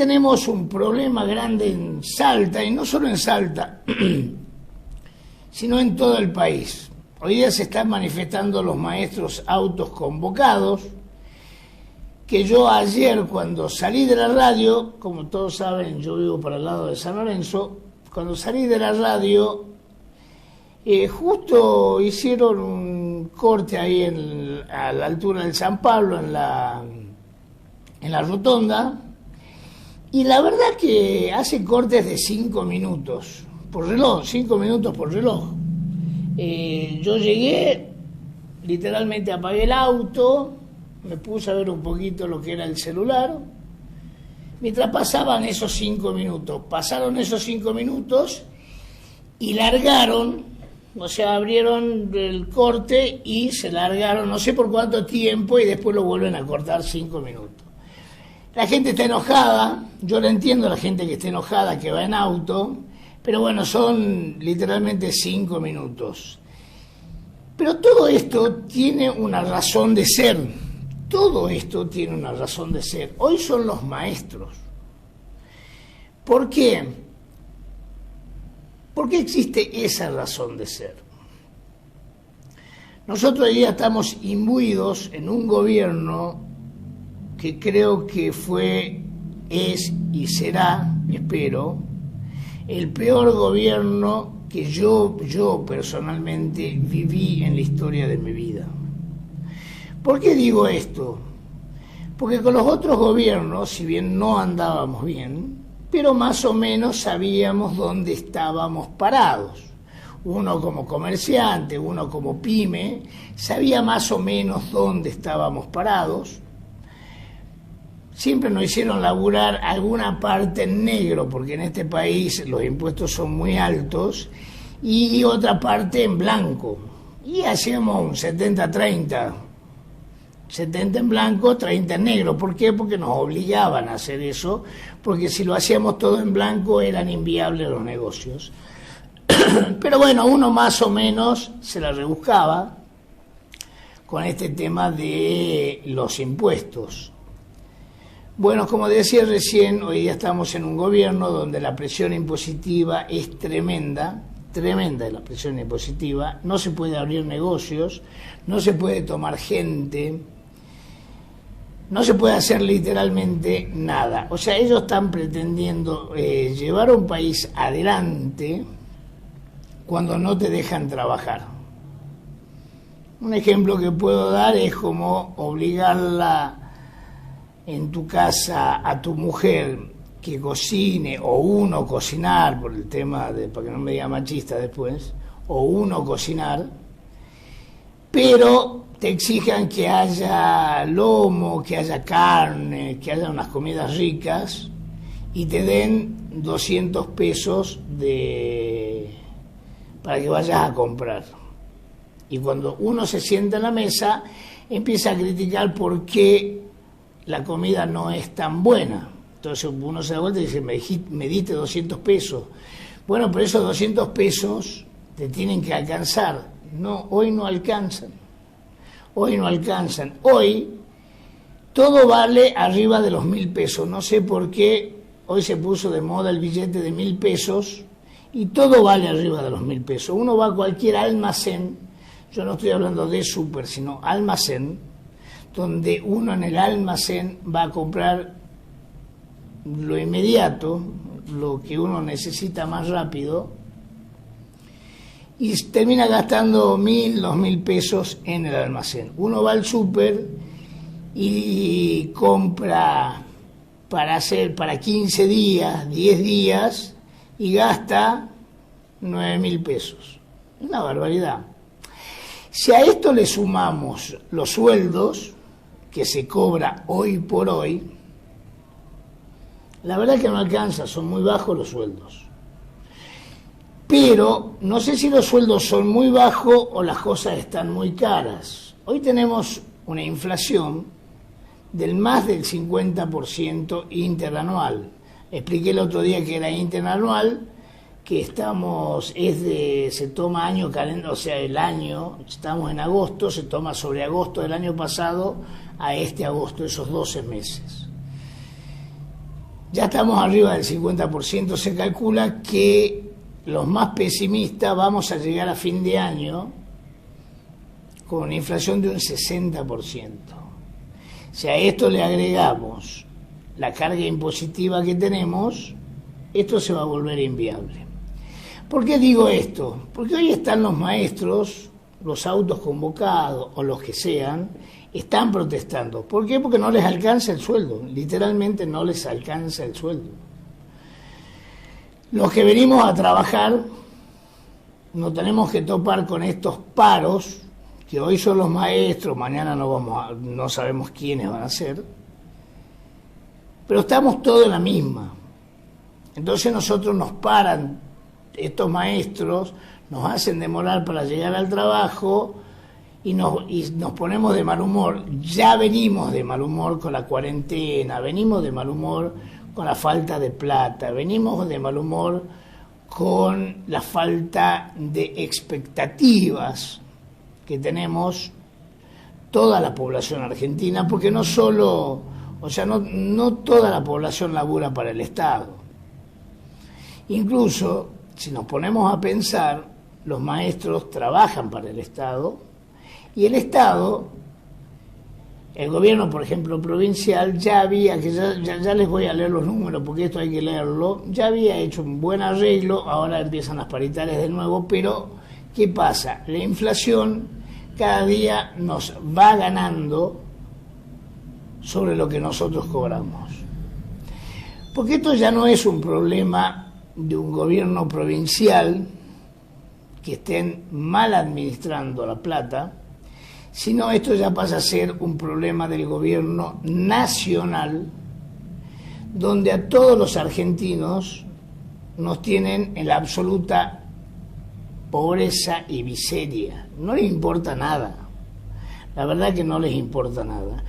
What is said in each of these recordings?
tenemos un problema grande en Salta, y no solo en Salta, sino en todo el país. Hoy día se están manifestando los maestros autoconvocados, que yo ayer, cuando salí de la radio, como todos saben, yo vivo para el lado de San Lorenzo, cuando salí de la radio, justo hicieron un corte ahí a la altura del San Pablo, en la rotonda, y la verdad que hace cortes de 5 minutos por reloj, 5 minutos por reloj. Yo llegué, literalmente apagué el auto, me puse a ver un poquito lo que era el celular, mientras pasaban esos 5 minutos. Pasaron esos 5 minutos y largaron, o sea, abrieron el corte y se largaron, no sé por cuánto tiempo, y después lo vuelven a cortar 5 minutos. La gente está enojada, yo la entiendo, la gente que está enojada, que va en auto, pero bueno, son literalmente 5 minutos. Pero todo esto tiene una razón de ser, todo esto tiene una razón de ser. Hoy son los maestros. ¿Por qué? ¿Por qué existe esa razón de ser? Nosotros hoy día estamos imbuidos en un gobierno que creo que fue, es y será, espero, el peor gobierno que yo personalmente viví en la historia de mi vida. ¿Por qué digo esto? Porque con los otros gobiernos, si bien no andábamos bien, pero más o menos sabíamos dónde estábamos parados. Uno como comerciante, uno como pyme, sabía más o menos dónde estábamos parados. Siempre nos hicieron laburar alguna parte en negro, porque en este país los impuestos son muy altos, y otra parte en blanco. Y hacíamos un 70-30. 70 en blanco, 30 en negro. ¿Por qué? Porque nos obligaban a hacer eso, porque si lo hacíamos todo en blanco eran inviables los negocios. Pero bueno, uno más o menos se la rebuscaba con este tema de los impuestos. Bueno, como decía recién, hoy día estamos en un gobierno donde la presión impositiva es tremenda, tremenda es la presión impositiva, no se puede abrir negocios, no se puede tomar gente, no se puede hacer literalmente nada. O sea, ellos están pretendiendo llevar a un país adelante cuando no te dejan trabajar. Un ejemplo que puedo dar es como obligarla en tu casa a tu mujer que cocine, o uno cocinar, por el tema de, para que no me diga machista después, o uno cocinar, pero te exijan que haya lomo, que haya carne, que haya unas comidas ricas, y te den 200 pesos para que vayas a comprar. Y cuando uno se sienta en la mesa, empieza a criticar por qué la comida no es tan buena. Entonces uno se da vuelta y dice, me diste 200 pesos. Bueno, pero esos 200 pesos te tienen que alcanzar. No, hoy no alcanzan. Hoy no alcanzan. Hoy todo vale arriba de los 1.000 pesos. No sé por qué hoy se puso de moda el billete de 1.000 pesos y todo vale arriba de los 1.000 pesos. Uno va a cualquier almacén, yo no estoy hablando de súper, sino almacén, donde uno en el almacén va a comprar lo inmediato, lo que uno necesita más rápido, y termina gastando 1.000, 2.000 pesos en el almacén. Uno va al súper y compra para 15 días, 10 días, y gasta 9.000 pesos. Una barbaridad. Si a esto le sumamos los sueldos que se cobra hoy por hoy, la verdad es que no alcanza, son muy bajos los sueldos. Pero no sé si los sueldos son muy bajos o las cosas están muy caras. Hoy tenemos una inflación del más del 50% interanual. Expliqué el otro día que era interanual, que se toma año calendario, o sea, el año, estamos en agosto, se toma sobre agosto del año pasado a este agosto, esos 12 meses. ya estamos arriba del 50%, se calcula que los más pesimistas vamos a llegar a fin de año con una inflación de un 60%. Si a esto le agregamos la carga impositiva que tenemos, esto se va a volver inviable. ¿Por qué digo esto? Porque hoy están los maestros, los autos convocados o los que sean, están protestando. ¿Por qué? Porque no les alcanza el sueldo, literalmente no les alcanza el sueldo. Los que venimos a trabajar nos tenemos que topar con estos paros, que hoy son los maestros, mañana no sabemos quiénes van a ser, pero estamos todos en la misma. Entonces nosotros nos paran, estos maestros nos hacen demorar para llegar al trabajo y nos ponemos de mal humor. Ya venimos de mal humor con la cuarentena, venimos de mal humor con la falta de plata, venimos de mal humor con la falta de expectativas que tenemos toda la población argentina, porque no solo, no toda la población labura para el Estado. Incluso, si nos ponemos a pensar, los maestros trabajan para el Estado, y el Estado, el gobierno, por ejemplo, provincial, ya les voy a leer los números, porque esto hay que leerlo, ya había hecho un buen arreglo, ahora empiezan las paritarias de nuevo, pero ¿qué pasa? La inflación cada día nos va ganando sobre lo que nosotros cobramos. Porque esto ya no es un problema de un gobierno provincial que estén mal administrando la plata, sino esto ya pasa a ser un problema del gobierno nacional, donde a todos los argentinos nos tienen en la absoluta pobreza y miseria. No les importa nada. La verdad que no les importa nada.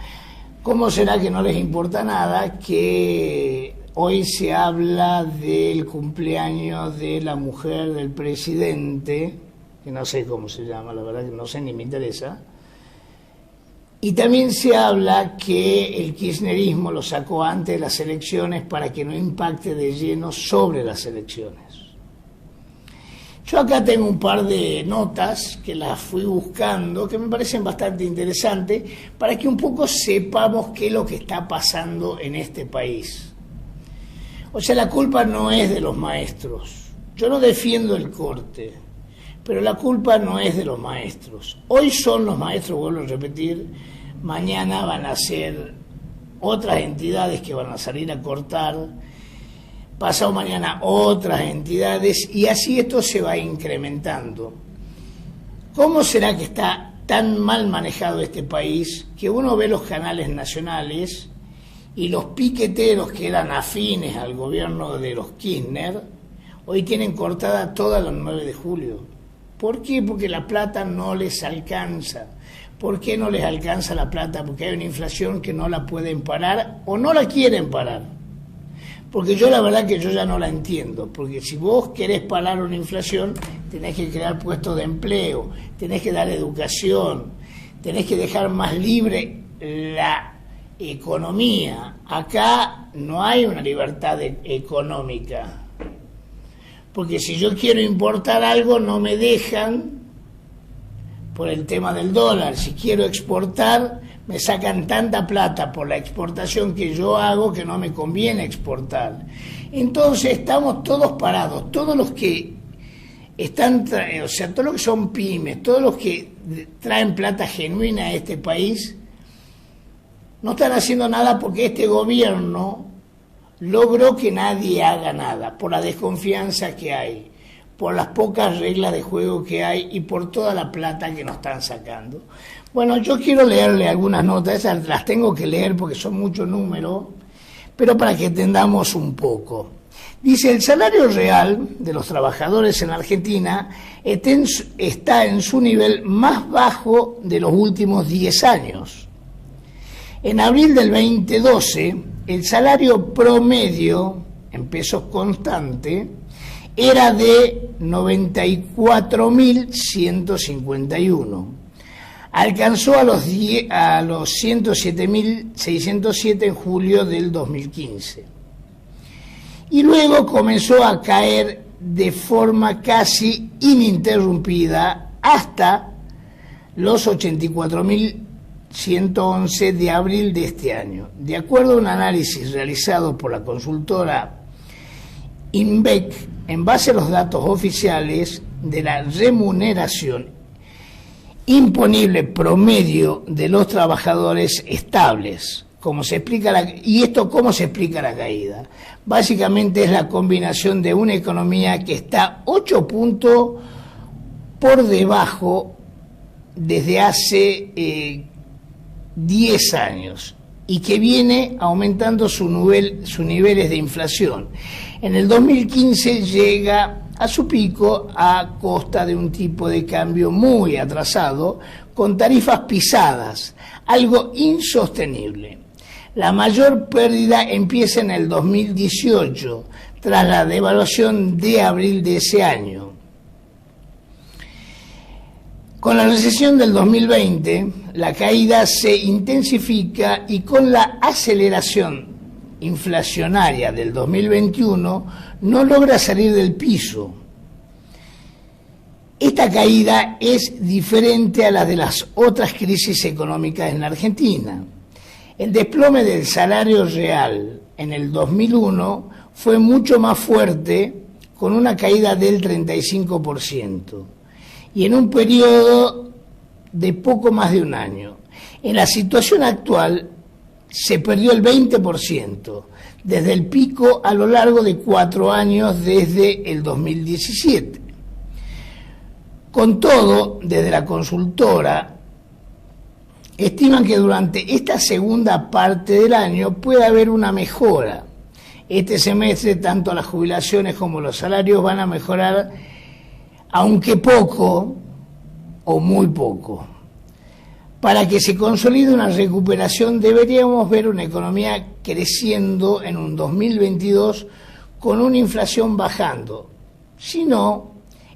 ¿Cómo será que no les importa nada que hoy se habla del cumpleaños de la mujer del presidente, que no sé cómo se llama, la verdad que no sé ni me interesa, y también se habla que el kirchnerismo lo sacó antes de las elecciones para que no impacte de lleno sobre las elecciones? Yo acá tengo un par de notas que las fui buscando, que me parecen bastante interesantes, para que un poco sepamos qué es lo que está pasando en este país. O sea, la culpa no es de los maestros. Yo no defiendo el corte, pero la culpa no es de los maestros. Hoy son los maestros, vuelvo a repetir, mañana van a ser otras entidades que van a salir a cortar, pasado mañana otras entidades, y así esto se va incrementando. ¿Cómo será que está tan mal manejado este país que uno ve los canales nacionales y los piqueteros que eran afines al gobierno de los Kirchner hoy tienen cortada toda la 9 de julio? ¿Por qué? Porque la plata no les alcanza. ¿Por qué no les alcanza la plata? Porque hay una inflación que no la pueden parar o no la quieren parar. Porque yo la verdad que yo ya no la entiendo, porque si vos querés parar una inflación, tenés que crear puestos de empleo, tenés que dar educación, tenés que dejar más libre la economía. Acá no hay una libertad económica, porque si yo quiero importar algo no me dejan por el tema del dólar. Si quiero exportar, me sacan tanta plata por la exportación que yo hago que no me conviene exportar. Entonces estamos todos parados, todos los que están, todos los que son pymes, todos los que traen plata genuina a este país, no están haciendo nada porque este gobierno logró que nadie haga nada, por la desconfianza que hay, por las pocas reglas de juego que hay y por toda la plata que nos están sacando. Bueno, yo quiero leerle algunas notas, esas las tengo que leer porque son muchos números, pero para que entendamos un poco. Dice, el salario real de los trabajadores en Argentina está en su nivel más bajo de los últimos 10 años. En abril del 2012, el salario promedio, en pesos constantes, era de 94.151. Alcanzó a los 107.607 en julio del 2015. y luego comenzó a caer de forma casi ininterrumpida hasta los 84.111 de abril de este año. De acuerdo a un análisis realizado por la consultora INVEC, en base a los datos oficiales de la remuneración imponible promedio de los trabajadores estables, ¿cómo se explica cómo se explica la caída? Básicamente es la combinación de una economía que está 8 puntos por debajo desde hace 10 años y que viene aumentando sus niveles de inflación. En el 2015 llega a su pico a costa de un tipo de cambio muy atrasado, con tarifas pisadas, algo insostenible. La mayor pérdida empieza en el 2018, tras la devaluación de abril de ese año. Con la recesión del 2020, la caída se intensifica y con la aceleración inflacionaria del 2021 no logra salir del piso. Esta caída es diferente a la de las otras crisis económicas en la Argentina. El desplome del salario real en el 2001 fue mucho más fuerte, con una caída del 35%, y en un periodo de poco más de un año. En la situación actual se perdió el 20%, desde el pico a lo largo de 4 años desde el 2017. Con todo, desde la consultora estiman que durante esta segunda parte del año puede haber una mejora. Este semestre tanto las jubilaciones como los salarios van a mejorar, aunque poco o muy poco. Para que se consolide una recuperación deberíamos ver una economía creciendo en un 2022 con una inflación bajando. Si no,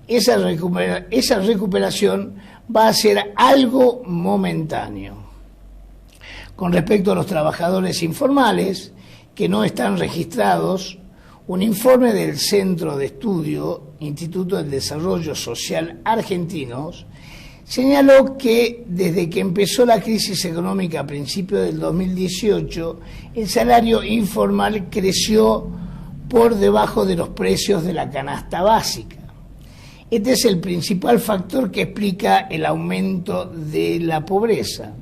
esa recuperación va a ser algo momentáneo. Con respecto a los trabajadores informales que no están registrados, un informe del Centro de Estudio Instituto del Desarrollo Social Argentinos señaló que desde que empezó la crisis económica a principios del 2018, el salario informal creció por debajo de los precios de la canasta básica. Este es el principal factor que explica el aumento de la pobreza.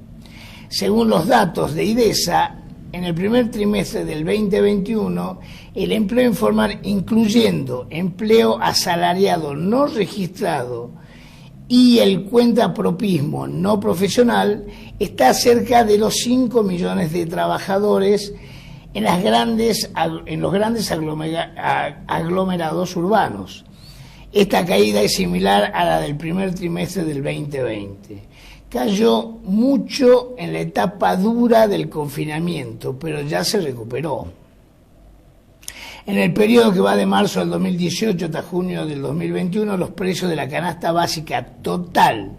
Según los datos de IDESA, en el primer trimestre del 2021, el empleo informal, incluyendo empleo asalariado no registrado y el cuentapropismo no profesional, está cerca de los 5 millones de trabajadores en los grandes aglomerados urbanos. Esta caída es similar a la del primer trimestre del 2020. Cayó mucho en la etapa dura del confinamiento, pero ya se recuperó. En el periodo que va de marzo del 2018 hasta junio del 2021, los precios de la canasta básica total,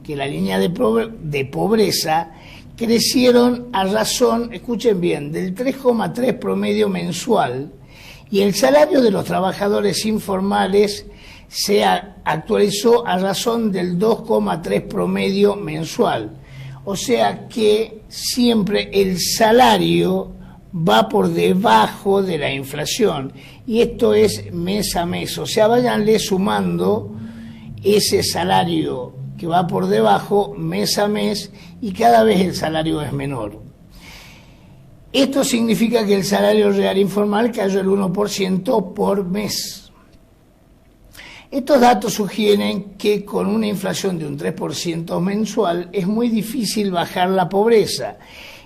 que la línea de pobreza, crecieron a razón, escuchen bien, del 3,3 promedio mensual, y el salario de los trabajadores informales se actualizó a razón del 2,3 promedio mensual. O sea que siempre el salario va por debajo de la inflación, y esto es mes a mes. O sea, váyanle sumando ese salario que va por debajo mes a mes, y cada vez el salario es menor. Esto significa que el salario real informal cayó el 1% por mes. Estos datos sugieren que con una inflación de un 3% mensual es muy difícil bajar la pobreza.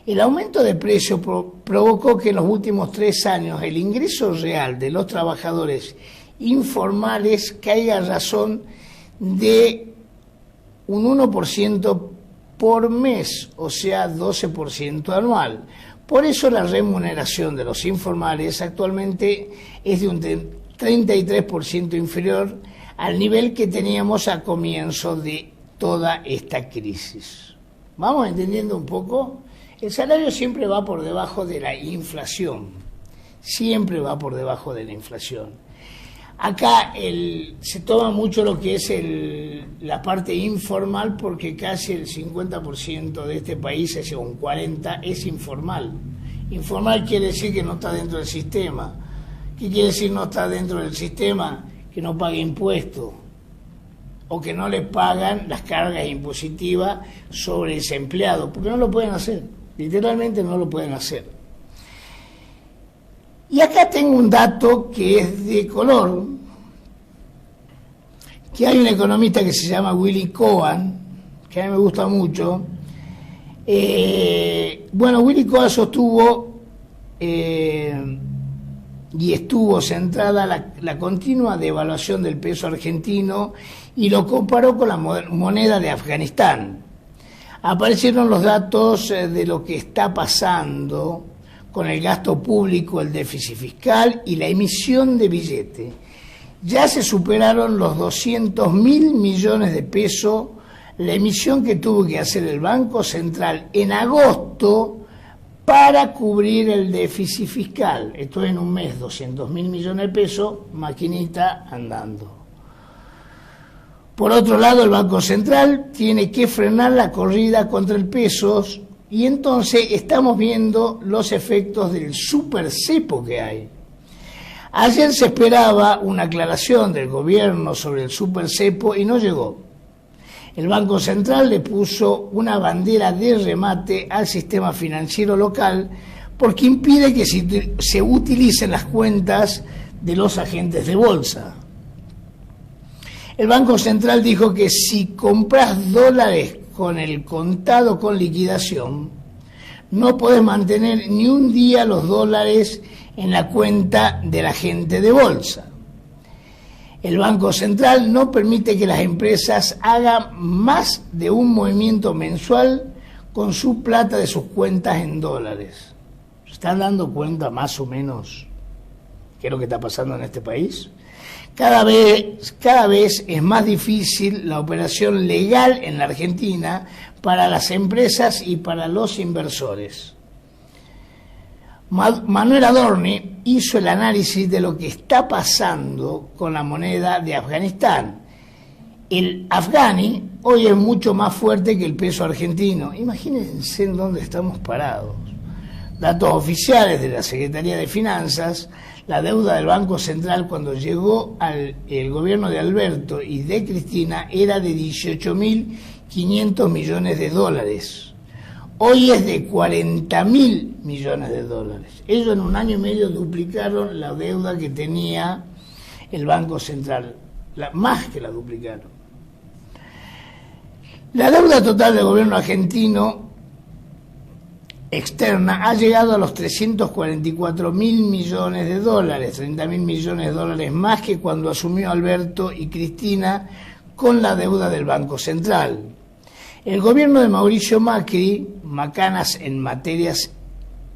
El aumento de precios provocó que en los últimos 3 años el ingreso real de los trabajadores informales caiga a razón de un 1% por mes, o sea, 12% anual. Por eso la remuneración de los informales actualmente es de un 33% inferior al nivel que teníamos a comienzo de toda esta crisis. ¿Vamos entendiendo un poco? El salario siempre va por debajo de la inflación. siempre va por debajo de la inflación. Acá se toma mucho lo que es la parte informal, porque casi el 50% de este país, es un 40%, es informal. Informal quiere decir que no está dentro del sistema. ¿Qué quiere decir no está dentro del sistema? Que no paga impuestos o que no le pagan las cargas impositivas sobre ese empleado, porque no lo pueden hacer, literalmente no lo pueden hacer. Y acá tengo un dato que es de color, que hay un economista que se llama Willy Cohen, que a mí me gusta mucho. Willy Cohen sostuvo y estuvo centrada la continua devaluación del peso argentino y lo comparó con la moneda de Afganistán. Aparecieron los datos de lo que está pasando con el gasto público, el déficit fiscal y la emisión de billetes. Ya se superaron los 200.000 millones de pesos la emisión que tuvo que hacer el Banco Central en agosto para cubrir el déficit fiscal. Esto en un mes, 200.000 millones de pesos, maquinita andando. Por otro lado, el Banco Central tiene que frenar la corrida contra el peso y entonces estamos viendo los efectos del super cepo que hay. Ayer se esperaba una aclaración del gobierno sobre el super cepo y no llegó. El Banco Central le puso una bandera de remate al sistema financiero local porque impide que se utilicen las cuentas de los agentes de bolsa. El Banco Central dijo que si compras dólares con el contado con liquidación, no podés mantener ni un día los dólares en la cuenta del agente de bolsa. El Banco Central no permite que las empresas hagan más de un movimiento mensual con su plata de sus cuentas en dólares. ¿Se están dando cuenta más o menos qué es lo que está pasando en este país? Cada vez es más difícil la operación legal en la Argentina para las empresas y para los inversores. Manuel Adorni hizo el análisis de lo que está pasando con la moneda de Afganistán. El afgani hoy es mucho más fuerte que el peso argentino. Imagínense en dónde estamos parados. Datos oficiales de la Secretaría de Finanzas, la deuda del Banco Central cuando llegó el gobierno de Alberto y de Cristina era de 18.500 millones de dólares. Hoy es de 40.000 millones de dólares. Ellos en un año y medio duplicaron la deuda que tenía el Banco Central, más que la duplicaron. La deuda total del gobierno argentino externa ha llegado a los 344.000 millones de dólares, 30.000 millones de dólares más que cuando asumió Alberto y Cristina con la deuda del Banco Central. El gobierno de Mauricio Macri, macanas en materias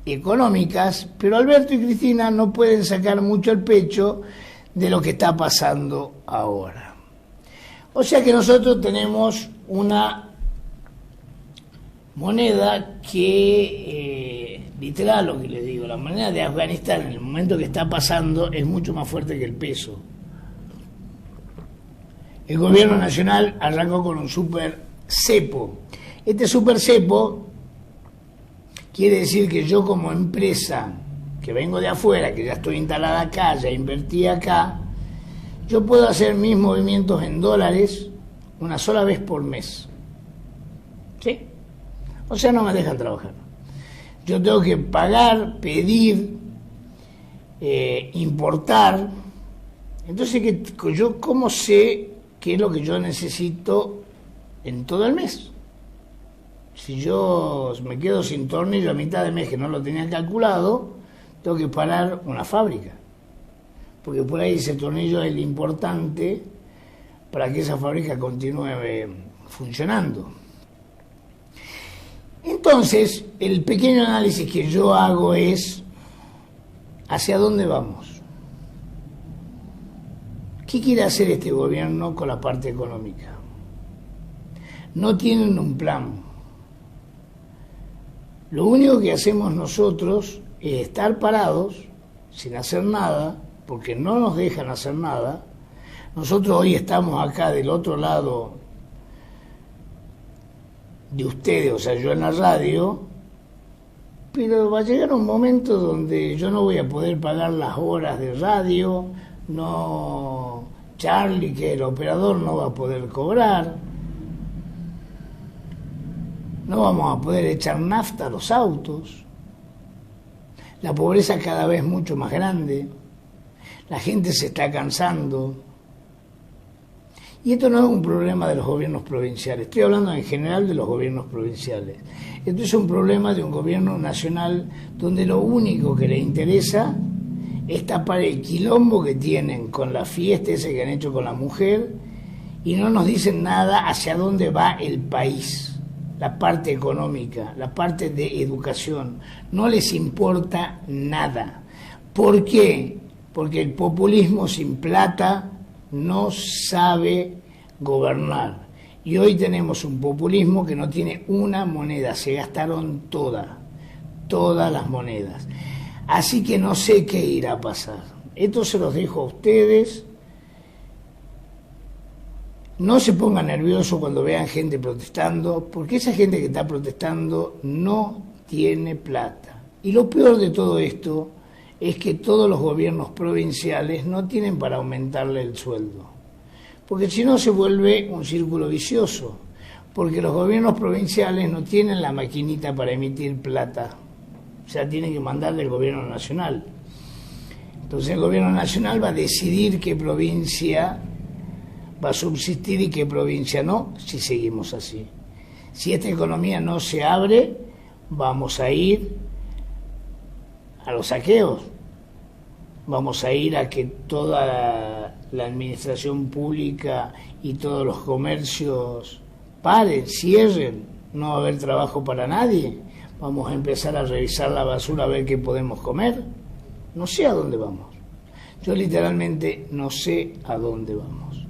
económicas, pero Alberto y Cristina no pueden sacar mucho el pecho de lo que está pasando ahora. O sea que nosotros tenemos una moneda que, literal lo que les digo, la moneda de Afganistán en el momento que está pasando es mucho más fuerte que el peso. El gobierno nacional arrancó con un super cepo. Este super cepo quiere decir que yo como empresa que vengo de afuera, que ya estoy instalada acá, ya invertí acá, yo puedo hacer mis movimientos en dólares una sola vez por mes. ¿Sí? O sea, no me dejan trabajar. Yo tengo que pagar, pedir, importar. Entonces, yo cómo sé qué es lo que yo necesito en todo el mes. Si yo me quedo sin tornillo a mitad de mes que no lo tenía calculado, tengo que parar una fábrica. Porque por ahí ese tornillo es el importante para que esa fábrica continúe funcionando. Entonces, el pequeño análisis que yo hago es, ¿hacia dónde vamos? ¿Qué quiere hacer este gobierno con la parte económica? No tienen un plan. Lo único que hacemos nosotros es estar parados, sin hacer nada, porque no nos dejan hacer nada. Nosotros hoy estamos acá del otro lado de ustedes, o sea, yo en la radio, pero va a llegar un momento donde yo no voy a poder pagar las horas de radio, no, Charlie, que el operador, no va a poder cobrar, no vamos a poder echar nafta a los autos, la pobreza cada vez mucho más grande, la gente se está cansando. Y esto no es un problema de los gobiernos provinciales, estoy hablando en general de los gobiernos provinciales. Esto es un problema de un gobierno nacional donde lo único que le interesa es tapar el quilombo que tienen con la fiesta ese que han hecho con la mujer, y no nos dicen nada hacia dónde va el país, la parte económica, la parte de educación. No les importa nada. ¿Por qué? Porque el populismo sin plata no sabe gobernar. Y hoy tenemos un populismo que no tiene una moneda, se gastaron todas las monedas. Así que no sé qué irá a pasar. Esto se los dejo a ustedes. No se pongan nerviosos cuando vean gente protestando, porque esa gente que está protestando no tiene plata. Y lo peor de todo esto es que todos los gobiernos provinciales no tienen para aumentarle el sueldo, porque si no se vuelve un círculo vicioso, porque los gobiernos provinciales no tienen la maquinita para emitir plata, o sea, tienen que mandarle al gobierno nacional. Entonces el gobierno nacional va a decidir qué provincia va a subsistir y qué provincia no, si seguimos así. Si esta economía no se abre, vamos a ir a los saqueos, vamos a ir a que toda la administración pública y todos los comercios paren, cierren, no va a haber trabajo para nadie, vamos a empezar a revisar la basura a ver qué podemos comer. No sé a dónde vamos, yo literalmente no sé a dónde vamos.